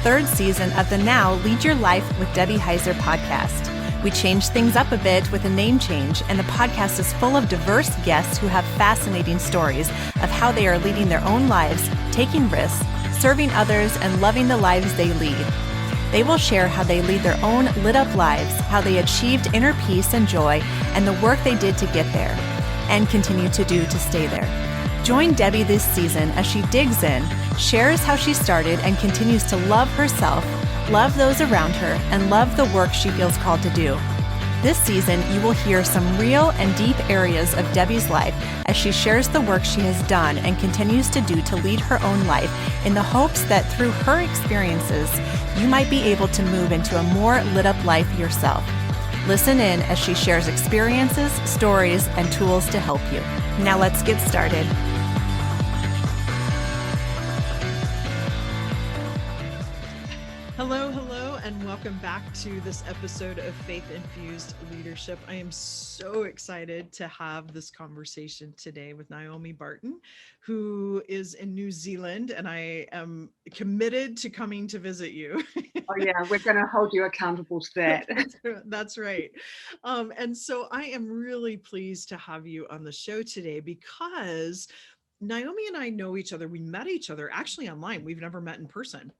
third season of the Now Lead Your Life with Debbie Heiser podcast. We changed things up a bit with a name change, and the podcast is full of diverse guests who have fascinating stories of how they are leading their own lives, taking risks, serving others, and loving the lives they lead. They will share how they lead their own lit-up lives, how they achieved inner peace and joy, and the work they did to get there, and continue to do to stay there. Join Debbie this season as she digs in, shares how she started and continues to love herself, love those around her, and love the work she feels called to do. This season, you will hear some real and deep areas of Debbie's life as she shares the work she has done and continues to do to lead her own life in the hopes that through her experiences, you might be able to move into a more lit up life yourself. Listen in as she shares experiences, stories, and tools to help you. Now let's get started. Hello, and welcome back to this episode of Faith Infused Leadership. I am so excited to have this conversation today with Naomi Barton, who is in New Zealand, and I am committed to coming to visit you. Oh yeah, we're going to hold you accountable to that. That's right. And so I am really pleased to have you on the show today because Naomi and I know each other. We met each other actually online. We've never met in person.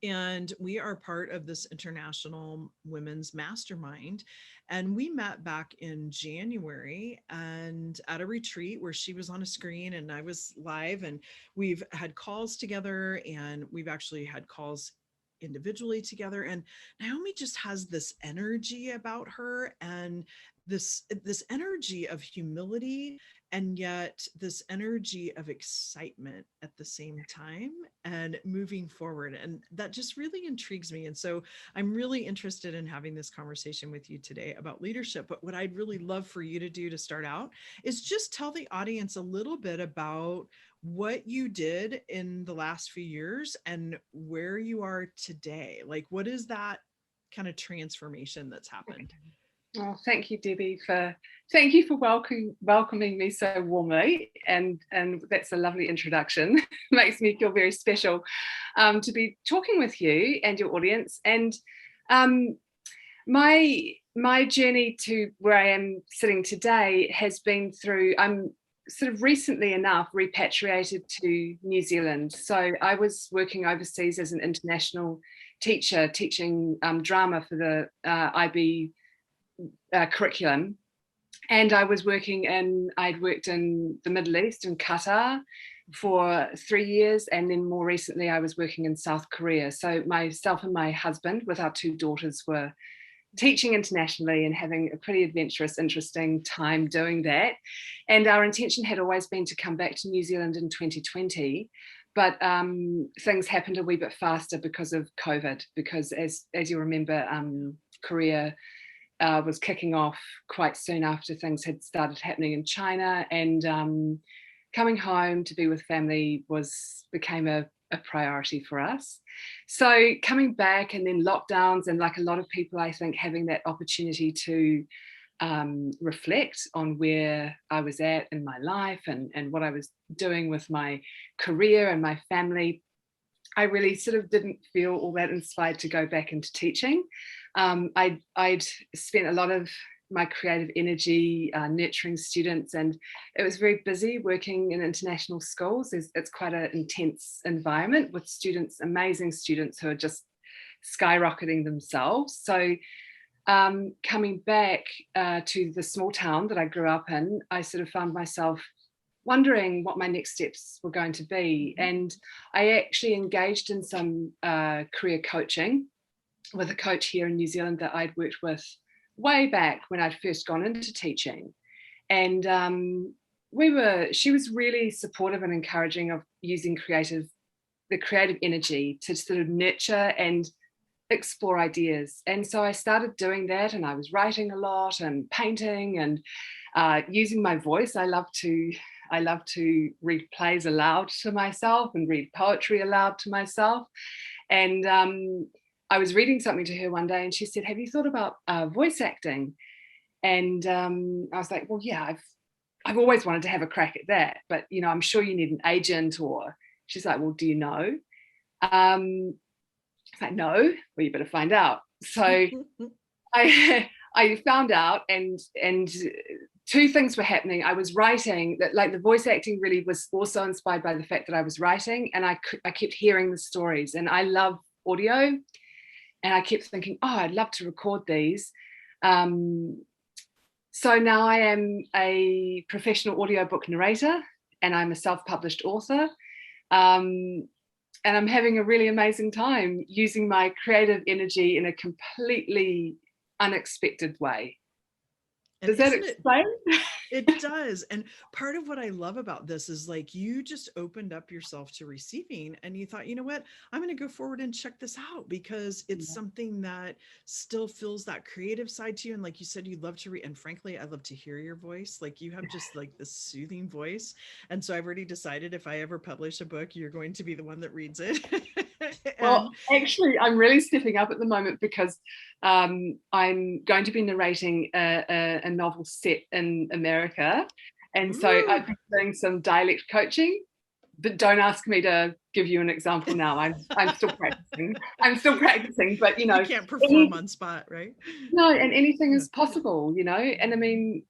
And we are part of this international women's mastermind. And we met back in January and at a retreat where she was on a screen and I was live, and we've had calls together, and we've actually had calls individually together. And Naomi just has this energy about her, and this energy of humility, and yet this energy of excitement at the same time and moving forward. And that just really intrigues me. And so I'm really interested in having this conversation with you today about leadership. But what I'd really love for you to do to start out is just tell the audience a little bit about what you did in the last few years and where you are today. Like, what is that kind of transformation that's happened? Oh, thank you, Debbie, thank you for welcoming me so warmly, and that's a lovely introduction. Makes me feel very special to be talking with you and your audience. And my journey to where I am sitting today has been through, I'm sort of recently enough repatriated to New Zealand. So I was working overseas as an international teacher, teaching drama for the IB curriculum, and I'd worked in the Middle East, in Qatar, for 3 years, and then more recently I was working in South Korea. So myself and my husband with our 2 daughters were teaching internationally and having a pretty adventurous, interesting time doing that. And our intention had always been to come back to New Zealand in 2020, but things happened a wee bit faster because of COVID, because as you remember, Korea was kicking off quite soon after things had started happening in China, and coming home to be with family became a priority for us. So coming back, and then lockdowns, and like a lot of people, I think, having that opportunity to reflect on where I was at in my life and what I was doing with my career and my family, I really sort of didn't feel all that inspired to go back into teaching. I'd spent a lot of my creative energy nurturing students, and it was very busy working in international schools. It's quite an intense environment with students, amazing students who are just skyrocketing themselves. So coming back to the small town that I grew up in, I sort of found myself wondering what my next steps were going to be. And I actually engaged in some career coaching with a coach here in New Zealand that I'd worked with way back when I'd first gone into teaching. And she was really supportive and encouraging of using the creative energy to sort of nurture and explore ideas. And so I started doing that, and I was writing a lot and painting and using my voice. I love to read plays aloud to myself and read poetry aloud to myself. And I was reading something to her one day, and she said, "Have you thought about voice acting?" And I was like, "Well, yeah, I've always wanted to have a crack at that, but I'm sure you need an agent." Or she's like, "Well, do you know?" It's like, no, well, you better find out. So I found out, and two things were happening. I was writing that, like, the voice acting really was also inspired by the fact that I was writing, and I kept hearing the stories, and I love audio, and I kept thinking, oh, I'd love to record these. So now I am a professional audiobook narrator, and I'm a self-published author. And I'm having a really amazing time using my creative energy in a completely unexpected way. Does that explain? It does. And part of what I love about this is, like, you just opened up yourself to receiving, and you thought, you know what, I'm going to go forward and check this out, because it's something that still feels that creative side to you. And like you said, you love to read. And frankly, I love to hear your voice. Like, you have just like this soothing voice. And so I've already decided, if I ever publish a book, you're going to be the one that reads it. Well, actually, I'm really stepping up at the moment, because I'm going to be narrating a novel set in America. And so I've been doing some dialect coaching, but don't ask me to give you an example now. I'm still practicing. But you can't perform on spot, right? No, and anything is possible, And I mean,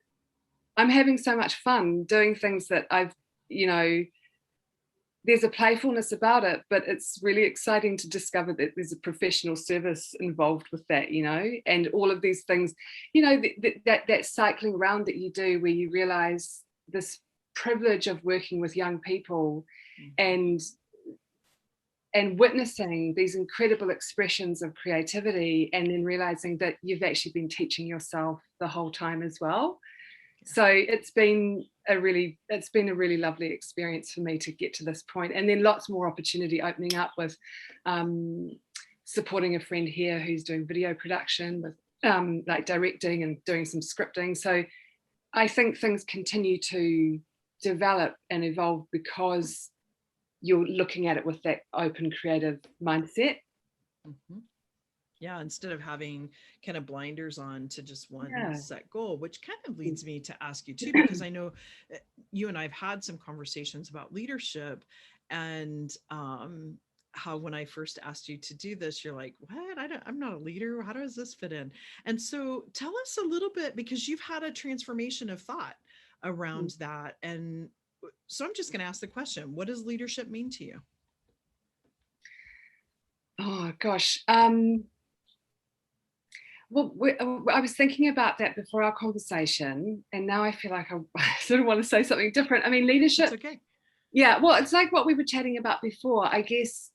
I'm having so much fun doing things that I've, there's a playfulness about it, but it's really exciting to discover that there's a professional service involved with that, and all of these things, that cycling around that you do, where you realize this privilege of working with young people and witnessing these incredible expressions of creativity, and then realizing that you've actually been teaching yourself the whole time as well. So it's been a really lovely experience for me to get to this point, and then lots more opportunity opening up with supporting a friend here who's doing video production, with like directing and doing some scripting. So I think things continue to develop and evolve because you're looking at it with that open, creative mindset. Yeah, instead of having kind of blinders on to just one set goal, which kind of leads me to ask you too, because I know you and I've had some conversations about leadership, and how when I first asked you to do this, you're like, what? I'm not a leader. How does this fit in? And so tell us a little bit, because you've had a transformation of thought around that. And so I'm just going to ask the question, what does leadership mean to you? Oh, gosh. Well, I was thinking about that before our conversation, and now I feel like I sort of want to say something different. I mean, leadership. It's okay. Yeah, well, it's like what we were chatting about before. I guess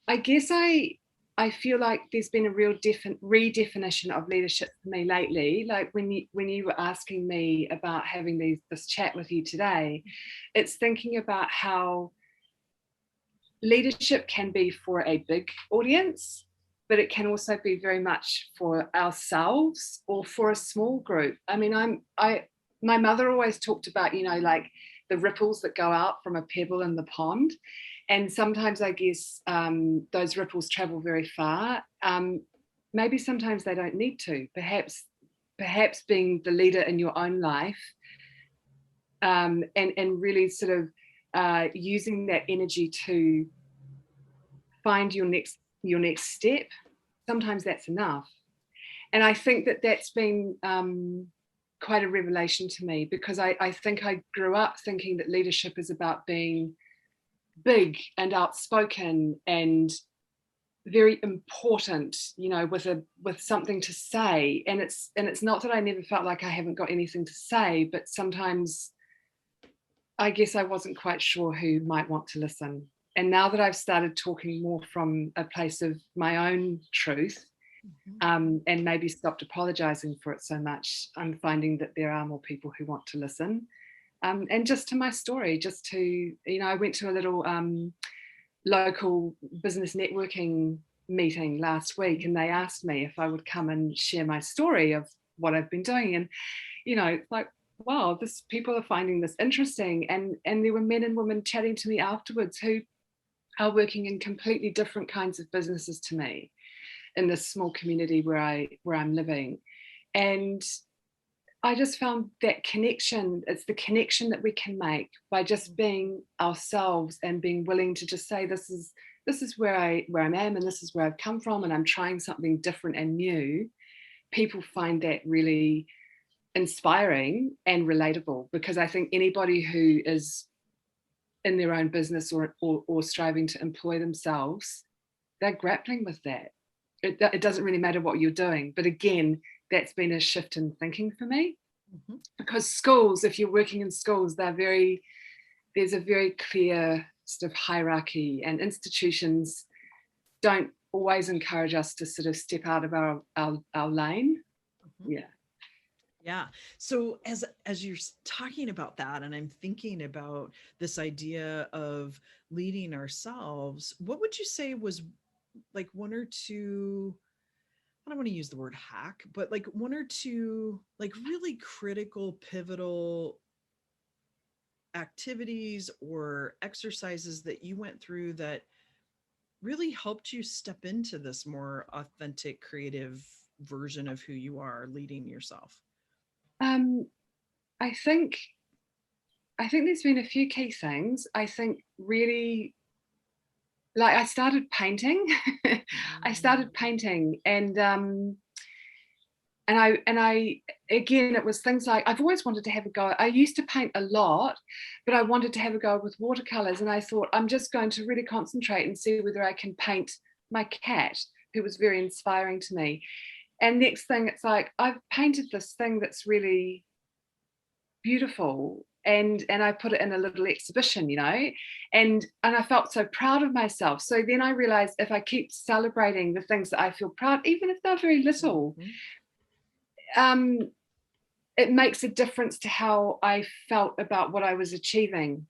I feel like there's been a real redefinition of leadership for me lately. Like when you were asking me about having this chat with you today, it's thinking about how leadership can be for a big audience, but it can also be very much for ourselves or for a small group. I mean, my mother always talked about, like the ripples that go out from a pebble in the pond. And sometimes I guess those ripples travel very far. Maybe sometimes they don't need to. Perhaps being the leader in your own life, and really sort of using that energy to find your next step, sometimes that's enough. And I think that's been quite a revelation to me, because I think I grew up thinking that leadership is about being big and outspoken and very important, with something to say. And it's not that I never felt like I haven't got anything to say, but sometimes I guess I wasn't quite sure who might want to listen. And now that I've started talking more from a place of my own truth, and maybe stopped apologizing for it so much, I'm finding that there are more people who want to listen. And just to my story, just to, I went to a little local business networking meeting last week, and they asked me if I would come and share my story of what I've been doing. And, like, wow, people are finding this interesting. And there were men and women chatting to me afterwards who are working in completely different kinds of businesses to me in this small community where I'm living. And I just found that connection. It's the connection that we can make by just being ourselves and being willing to just say, this this is where I'm at, and this is where I've come from, and I'm trying something different and new, people find that really inspiring and relatable, because I think anybody who is in their own business or striving to employ themselves, they're grappling with that. It doesn't really matter what you're doing. But again, that's been a shift in thinking for me, because schools, if you're working in schools, there's a very clear sort of hierarchy, and institutions don't always encourage us to sort of step out of our lane. Yeah. So as you're talking about that, and I'm thinking about this idea of leading ourselves, what would you say was like one or two, I don't want to use the word hack, but like one or two like really critical, pivotal activities or exercises that you went through that really helped you step into this more authentic, creative version of who you are, leading yourself? I think there's been a few key things. I think really, like, I started painting. And I again, it was things like, I've always wanted to have a go. I used to paint a lot, but I wanted to have a go with watercolors, and I thought, I'm just going to really concentrate and see whether I can paint my cat, who was very inspiring to me. And next thing, it's like, I've painted this thing that's really beautiful, and I put it in a little exhibition, and I felt so proud of myself. So then I realized, if I keep celebrating the things that I feel proud, even if they're very little, it makes a difference to how I felt about what I was achieving.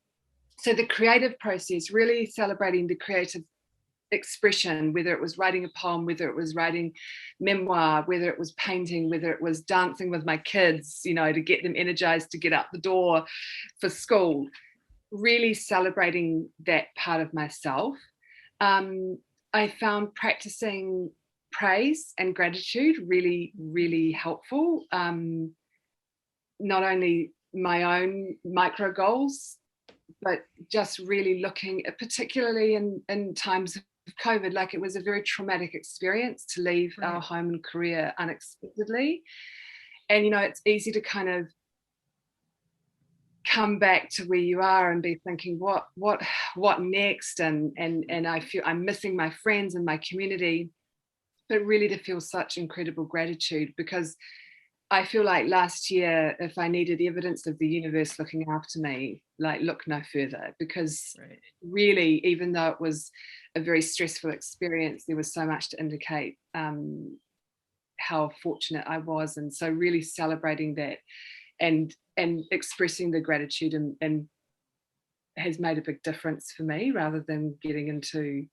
So the creative process, really celebrating the creative expression, whether it was writing a poem, whether it was writing memoir, whether it was painting, whether it was dancing with my kids, to get them energized to get out the door for school, really celebrating that part of myself. I found practicing praise and gratitude really, really helpful. Not only my own micro goals, but just really looking at, particularly in times of COVID, like, it was a very traumatic experience to leave our home and career unexpectedly. And, it's easy to kind of come back to where you are and be thinking, what next? And I feel I'm missing my friends and my community, but really to feel such incredible gratitude, because I feel like last year, if I needed evidence of the universe looking after me, like, look no further, because really, even though it was a very stressful experience, there was so much to indicate how fortunate I was. And so really celebrating that and expressing the gratitude and has made a big difference for me, rather than getting into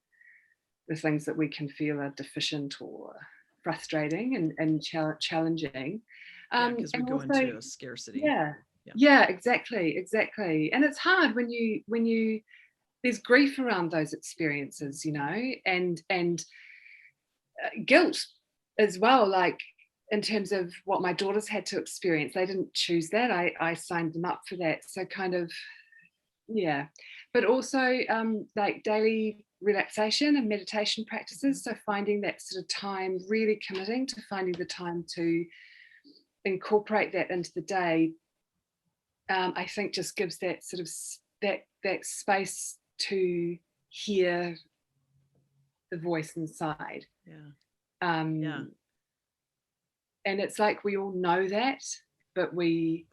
the things that we can feel are deficient or frustrating and challenging. Because we go into a scarcity. Yeah, exactly. And it's hard when you there's grief around those experiences, and guilt as well, like, in terms of what my daughters had to experience. They didn't choose that. I signed them up for that. So kind of, but also like daily relaxation and meditation practices. So finding that sort of time, really committing to finding the time to incorporate that into the day, I think just gives that sort of that space to hear the voice inside. And it's like, we all know that, but we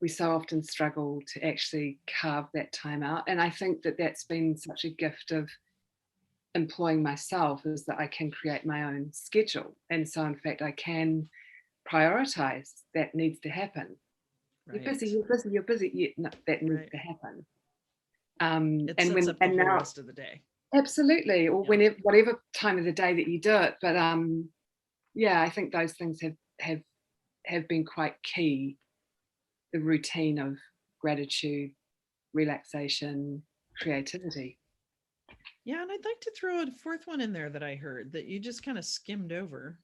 so often struggle to actually carve that time out. And I think that that's been such a gift of employing myself, is that I can create my own schedule. And so in fact, I can prioritize that needs to happen. You're busy, no, that needs to happen. It sets up the whole rest of the day. Absolutely. Or whatever time of the day that you do it. But I think those things have been quite key. The routine of gratitude, relaxation, creativity. Yeah, and I'd like to throw a fourth one in there that I heard that you just kind of skimmed over.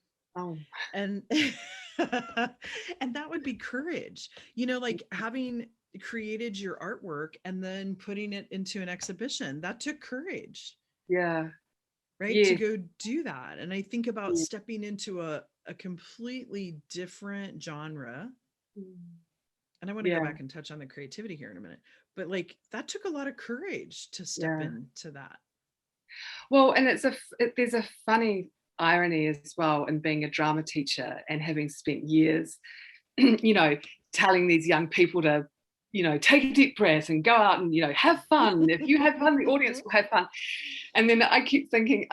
And and that would be courage. Like, having created your artwork and then putting it into an exhibition, that took courage. Yeah. right? To Yes. go do that. And I think about Yeah. stepping into a completely different genre. And I want to go Yeah. back and touch on the creativity here in a minute. But like that took a lot of courage to step Yeah. into that. Well, and there's a funny irony as well in being a drama teacher and having spent years, you know, telling these young people to, take a deep breath and go out and, have fun. If you have fun, the audience will have fun. And then I keep thinking,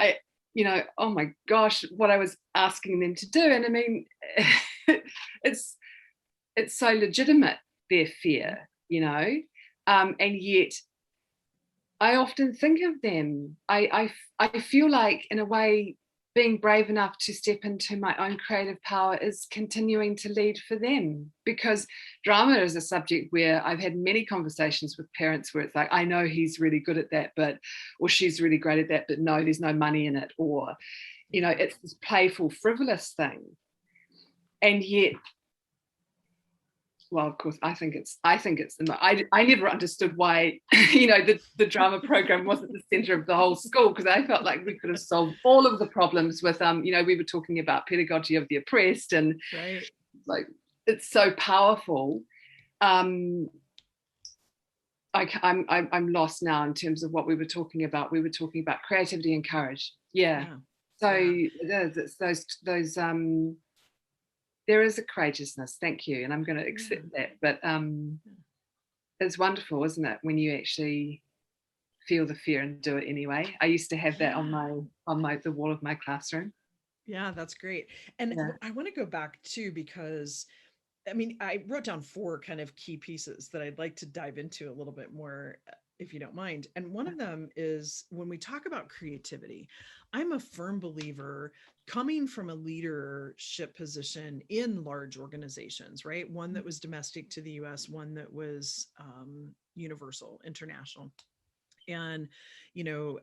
oh my gosh, what I was asking them to do. And I mean, it's so legitimate, their fear, and yet I often think of them. I feel like, in a way, being brave enough to step into my own creative power is continuing to lead for them, because drama is a subject where I've had many conversations with parents where it's like, I know he's really good at that, or she's really great at that, but no, there's no money in it, or, it's this playful, frivolous thing. And yet, well, of course, I think it's I never understood why, the drama program wasn't the center of the whole school, because I felt like we could have solved all of the problems with, we were talking about pedagogy of the oppressed, and right. like, it's so powerful. I'm lost now in terms of what we were talking about. We were talking about creativity and courage. Yeah. So it's those there is a courageousness, thank you, and I'm going to accept that. But it's wonderful, isn't it, when you actually feel the fear and do it anyway. I used to have that on the wall of my classroom. Yeah, that's great. And I want to go back too, because I mean, I wrote down 4 kind of key pieces that I'd like to dive into a little bit more, if you don't mind. And one of them is when we talk about creativity, I'm a firm believer, coming from a leadership position in large organizations, right? One that was domestic to the US, one that was universal, international. And,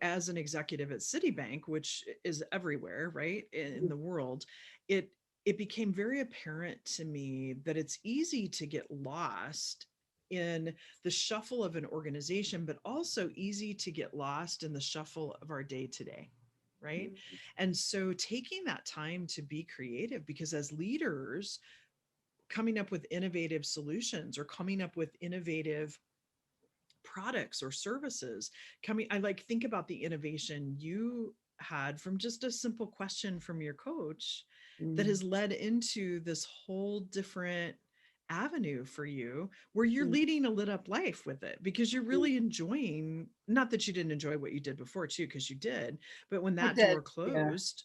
as an executive at Citibank, which is everywhere, right, in the world, it became very apparent to me that it's easy to get lost in the shuffle of an organization, but also easy to get lost in the shuffle of our day to day. Right. And so taking that time to be creative, because as leaders, coming up with innovative solutions or coming up with innovative products or services I like think about the innovation you had from just a simple question from your coach that has led into this whole different avenue for you, where you're leading a lit up life with it, because you're really enjoying, not that you didn't enjoy what you did before too, because you did, but when that door closed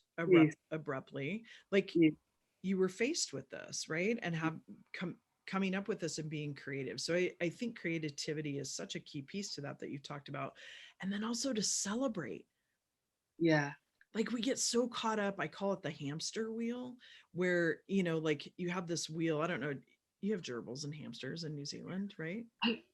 abruptly, like you were faced with this, right? And have coming up with this and being creative. So I think creativity is such a key piece to that you've talked about. And then also to celebrate. Yeah. Like we get so caught up, I call it the hamster wheel, where, like you have this wheel, I don't know, you have gerbils and hamsters in New Zealand, right?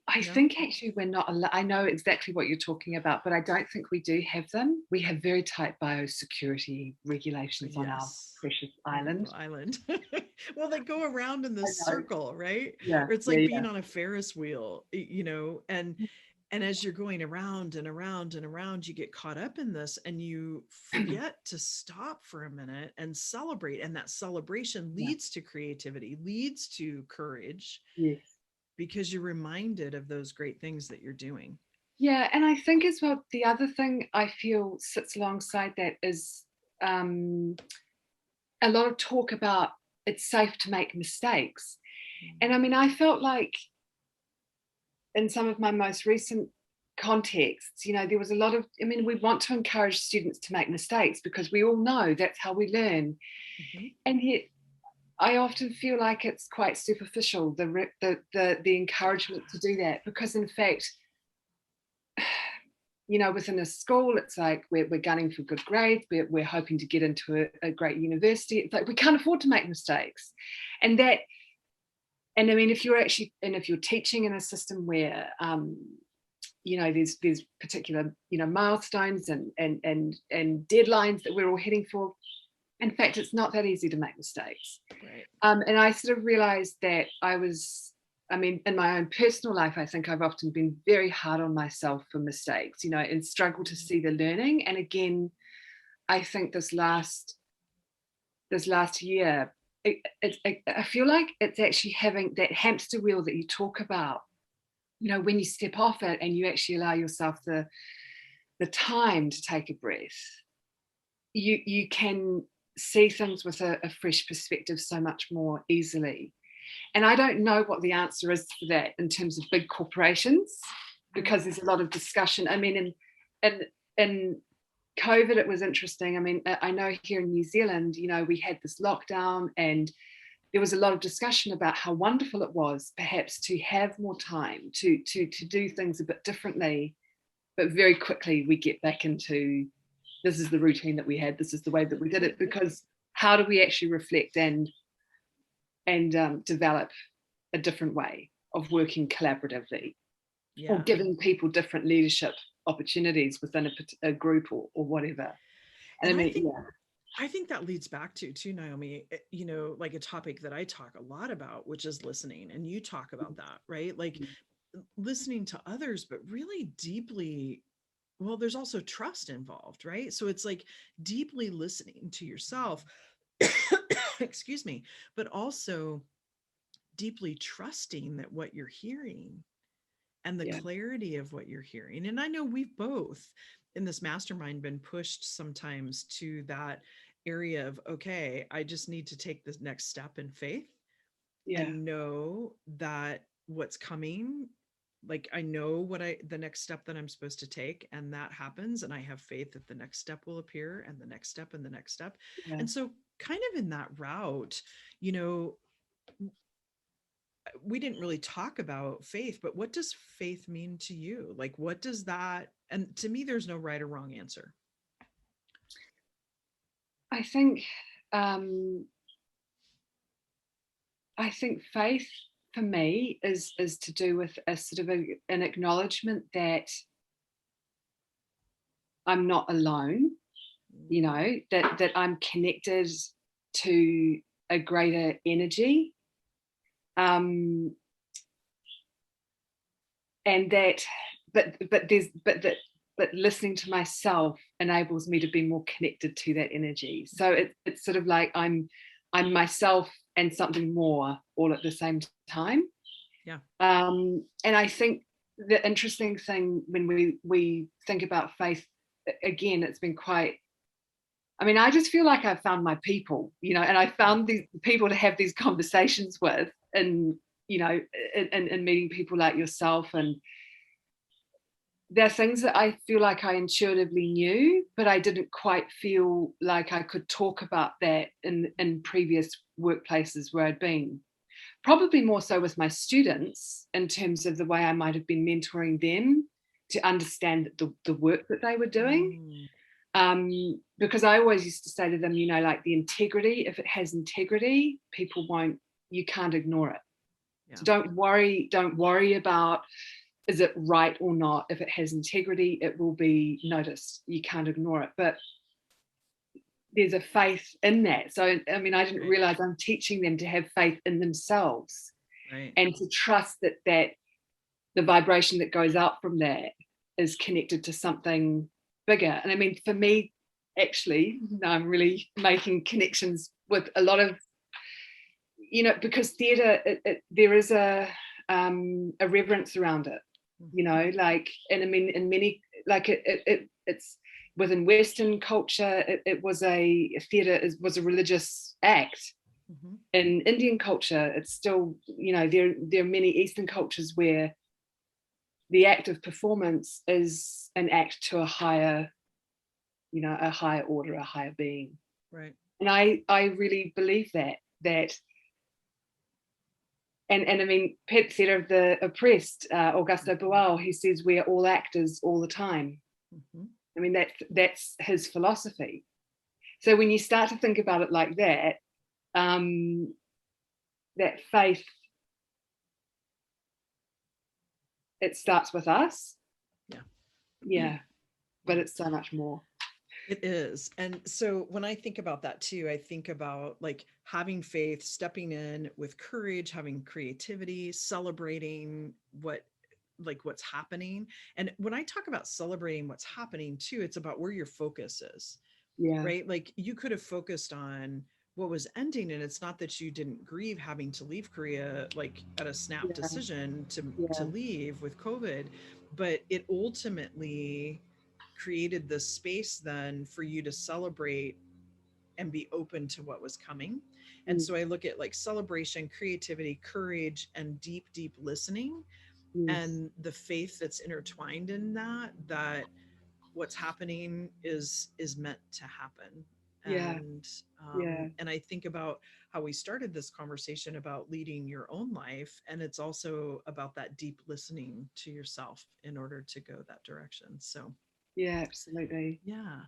I think actually we're not I know exactly what you're talking about, but I don't think we do have them. We have very tight biosecurity regulations on our precious island. Well, they go around in this circle, right? Yeah. Or it's like being on a Ferris wheel, and as you're going around and around and around, you get caught up in this and you forget to stop for a minute and celebrate. And that celebration leads to creativity, leads to courage. Yes. Because you're reminded of those great things that you're doing. Yeah. And I think as well, the other thing I feel sits alongside that is a lot of talk about it's safe to make mistakes. And I mean, I felt like in some of my most recent contexts, there was a lot of, we want to encourage students to make mistakes because we all know that's how we learn. And yet I often feel like it's quite superficial, the encouragement to do that, because in fact, within a school, it's like we're gunning for good grades, we're hoping to get into a great university. It's like we can't afford to make mistakes. And if you're teaching in a system where there's particular milestones and deadlines that we're all heading for, in fact, it's not that easy to make mistakes. Right. And I sort of realized that I was I mean, in my own personal life, I think I've often been very hard on myself for mistakes, you know, and struggle to see the learning. And again, I think this last year, I feel like it's actually having that hamster wheel that you talk about, you know, when you step off it and you actually allow yourself the time to take a breath, you can see things with a fresh perspective so much more easily. And I don't know what the answer is for that in terms of big corporations, because there's a lot of discussion. I mean, in COVID, it was interesting. I mean, I know here in New Zealand, you know, we had this lockdown and there was a lot of discussion about how wonderful it was perhaps to have more time to do things a bit differently. But very quickly we get back into, this is the routine that we had, this is the way that we did it, because how do we actually reflect and develop a different way of working collaboratively, or giving people different leadership opportunities within a group or whatever. And I mean, I think that leads back to Naomi, you know, like a topic that I talk a lot about, which is listening. And you talk about that, right? Like listening to others, but really deeply. Well, there's also trust involved, right? So it's like deeply listening to yourself, excuse me, but also deeply trusting that what you're hearing and the clarity of what you're hearing. And I know we've both in this mastermind been pushed sometimes to that area of, okay, I just need to take this next step in faith and know that what's coming, like I know what the next step that I'm supposed to take, and that happens, and I have faith that the next step will appear, and the next step and the next step. And so kind of in that route, you know, we didn't really talk about faith, but what does faith mean to you? Like, what does that, and to me, there's no right or wrong answer. I think faith for me is to do with a sort of an acknowledgement that I'm not alone, you know, that I'm connected to a greater energy, and that but listening to myself enables me to be more connected to that energy. So it's sort of like I'm myself and something more all at the same time. And I think the interesting thing when we think about faith, again, it's been quite, I mean, I just feel like I've found my people, you know, and I found these people to have these conversations with, and, you know, and meeting people like yourself. And there are things that I feel like I intuitively knew, but I didn't quite feel like I could talk about that in previous workplaces where I'd been. Probably more so with my students, in terms of the way I might have been mentoring them to understand the work that they were doing. Because I always used to say to them, you know, like the integrity, if it has integrity, you can't ignore it. So don't worry about, is it right or not? If it has integrity, it will be noticed. You can't ignore it. But there's a faith in that. So, I mean, I didn't realize I'm teaching them to have faith in themselves, and to trust that the vibration that goes out from that is connected to something bigger. And I mean, for me, actually, I'm really making connections with a lot of, you know, because theatre, there is a reverence around it, you know, like, and I mean, in many, like it's within Western culture, it was theatre was a religious act. In Indian culture, it's still, you know, there are many Eastern cultures where the act of performance is an act to a higher, you know, a higher order, a higher being. Right. And I really believe that. And I mean, Pet Theatre of the Oppressed, Augusto Boal, he says we're all actors all the time. I mean, that's his philosophy. So when you start to think about it like that, that faith, it starts with us. Yeah. But it's so much more. It is. And so when I think about that too, I think about like having faith, stepping in with courage, having creativity, celebrating what's happening. And when I talk about celebrating what's happening too, it's about where your focus is, Yeah, right? Like you could have focused on what was ending, and it's not that you didn't grieve having to leave Korea like at a snap yeah, decision to yeah, leave with COVID, but it ultimately created this space then for you to celebrate and be open to what was coming. And mm, so I look at like celebration, creativity, courage, and deep, deep listening, yes, and the faith that's intertwined in that, that what's happening is meant to happen. yeah, yeah, And I think about how we started this conversation about leading your own life, and it's also about that deep listening to yourself in order to go that direction. So yeah, absolutely. yeah.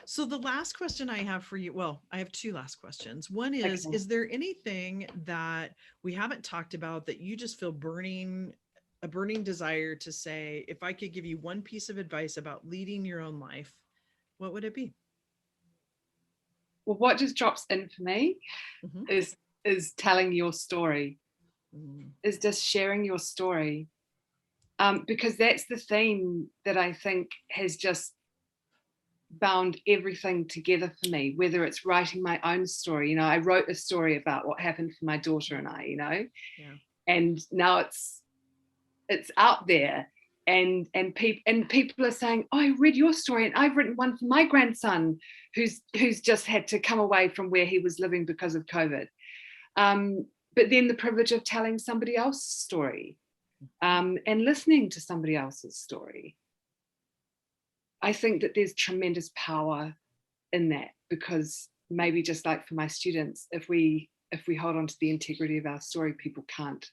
So the last question I have for you, well, I have two last questions. One Okay. is there anything that we haven't talked about that you just feel a burning desire to say, if I could give you one piece of advice about leading your own life, what would it be? Well, what just drops in for me Mm-hmm. is is telling your story, Mm-hmm. is just sharing your story. Because that's the theme that I think has just bound everything together for me, whether it's writing my own story. I wrote a story about what happened for my daughter and I, Yeah. and now it's out there, and people are saying, oh, I read your story and I've written one for my grandson who's just had to come away from where he was living because of COVID. um, but then the privilege of telling somebody else's story, and listening to somebody else's story. I think that there's tremendous power in that, because maybe just like for my students, if we hold on to the integrity of our story, people can't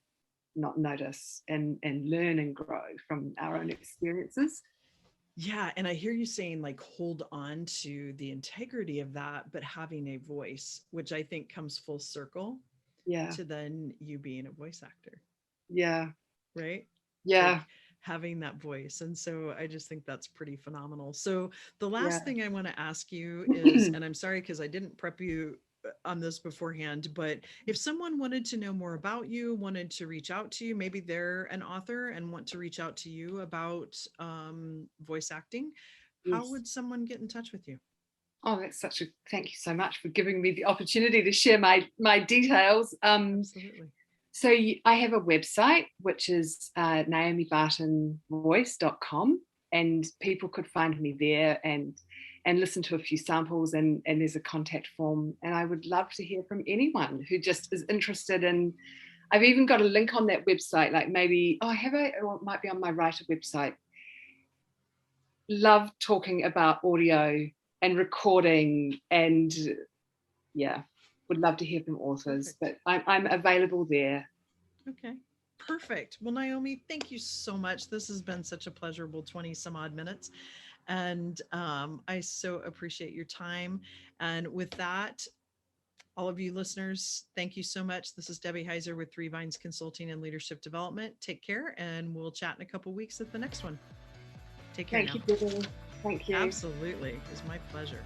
not notice and learn and grow from our own experiences. Yeah. And I hear you saying like hold on to the integrity of that, but having a voice, which I think comes full circle Yeah, to then you being a voice actor, yeah, right? yeah, Like having that voice. And so I just think that's pretty phenomenal. So the yeah. last thing I want to ask you is, and I'm sorry because I didn't prep you on this beforehand, but if someone wanted to know more about you, wanted to reach out to you, maybe they're an author and want to reach out to you about voice acting, how Yes. would someone get in touch with you? Oh, that's such a thank you so much for giving me the opportunity to share my details. Absolutely. So I have a website, which is naomibartonvoice.com, and people could find me there and listen to a few samples, and there's a contact form, and I would love to hear from anyone who just is interested in. I've even got a link on that website, like maybe, oh, I have a, or it might be on my writer website. Love talking about audio and recording, and yeah, would love to hear from authors, Perfect. but I'm available there. Okay. Perfect. Well, Naomi, thank you so much. This has been such a pleasurable 20 some odd minutes. And I so appreciate your time. And with that, all of you listeners, thank you so much. This is Debbie Heiser with Three Vines Consulting and Leadership Development. Take care, and we'll chat in a couple weeks at the next one. Take care Thank now. you, Debbie. Thank you. Absolutely. It was my pleasure.